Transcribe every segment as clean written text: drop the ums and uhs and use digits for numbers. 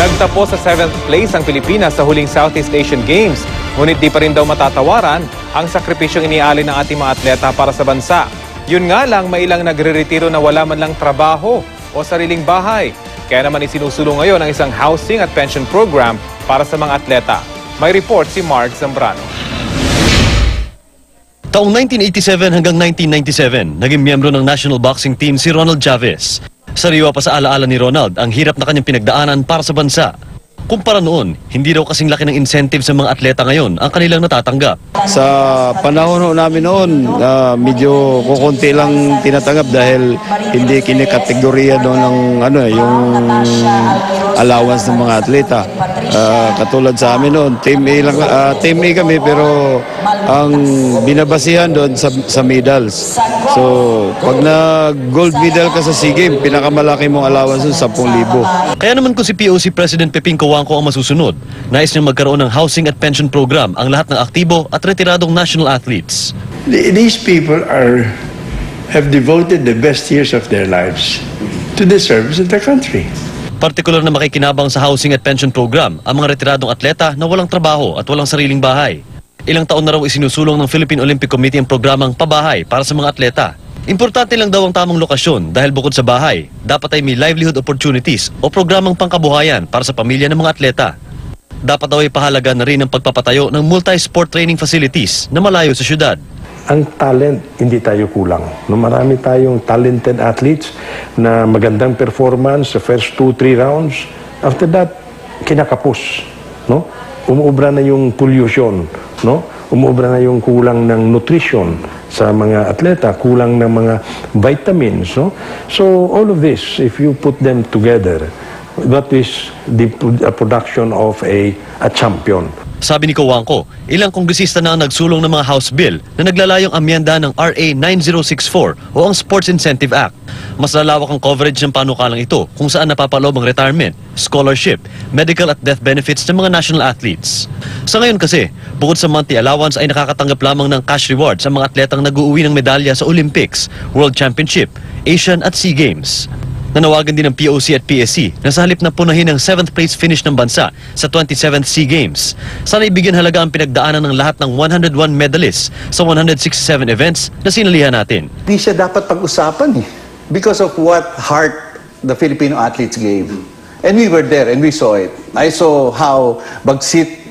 Nagtapos sa 7th place ang Pilipinas sa huling Southeast Asian Games. Ngunit di pa rin daw matatawaran ang sakripisyong inialay ng ating mga atleta para sa bansa. Yun nga lang, may ilang nagre-retiro na wala man lang trabaho o sariling bahay. Kaya naman isinusulong ngayon ang isang housing at pension program para sa mga atleta. May report si Mark Zambrano. Taong 1987 hanggang 1997, naging miyembro ng national boxing team si Ronald Chavez. Sariwa pa sa alaala ni Ronald ang hirap na kanyang pinagdaanan para sa bansa. Kumpara noon, hindi raw kasing laki ng incentive sa mga atleta ngayon ang kanilang natatanggap. Sa panahon namin noon, medyo kukunti lang tinatanggap dahil hindi kinikategorya doon ng yung allowance ng mga atleta. Katulad sa amin noon, Team A kami pero ang binabasihan doon sa medals. So, pag na-gold medal ka sa SEA Games, pinakamalaki mong allowance doon 10,000. Kaya naman kung si POC President Peping Cojuangco ang masusunod, nais niyang magkaroon ng housing at pension program ang lahat ng aktibo at retiradong national athletes. These people have devoted the best years of their lives to the service of their country. Partikular na makikinabang sa housing at pension program ang mga retiradong atleta na walang trabaho at walang sariling bahay. Ilang taon na raw isinusulong ng Philippine Olympic Committee ang programang pabahay para sa mga atleta. Importante lang daw ang tamang lokasyon dahil bukod sa bahay, dapat ay may livelihood opportunities o programang pangkabuhayan para sa pamilya ng mga atleta. Dapat daw ay pahalaga na rin ang pagpapatayo ng multi-sport training facilities na malayo sa syudad. Ang talent, hindi tayo kulang. No, marami tayong talented athletes na magandang performance sa first 2-3 rounds. After that, kinakapos. No? Umuubra na yung pollution. No? Umuubra na yung kulang ng nutrition sa mga atleta, kulang ng mga vitamins. No? So all of this, if you put them together, that is the production of a champion. Sabi ni Cojuangco, ilang kongresista na ang nagsulong ng mga House Bill na naglalayong amyenda ng RA 9064 o ang Sports Incentive Act. Mas lalawak ang coverage ng panukalang ito kung saan napapaloob ang retirement, scholarship, medical at death benefits ng mga national athletes. Sa ngayon kasi, bukod sa monthly allowance ay nakakatanggap lamang ng cash rewards ang mga atletang nag-uuwi ng medalya sa Olympics, World Championship, Asian at SEA Games. Nanawagan din ng POC at PSC na sa halip na punahin ang 7th place finish ng bansa sa 27th SEA Games. Sana ibigyan halaga ang pinagdaanan ng lahat ng 101 medalists sa 167 events na sinalihan natin. Di siya dapat pag-usapan because of what heart the Filipino athletes gave. And we were there and we saw it. I saw how Bagsit,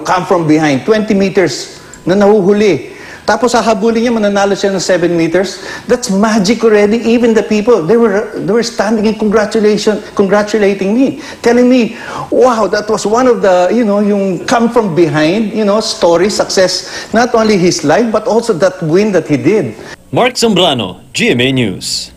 come from behind 20 meters na nahuhuli. Tapos hahabulin niya, mananalo siya ng 7 meters. That's magic already. Even the people, they were standing and congratulating me, telling me, wow, that was one of the, yung come from behind, story, success, not only his life, but also that win that he did. Mark Zambrano, GMA News.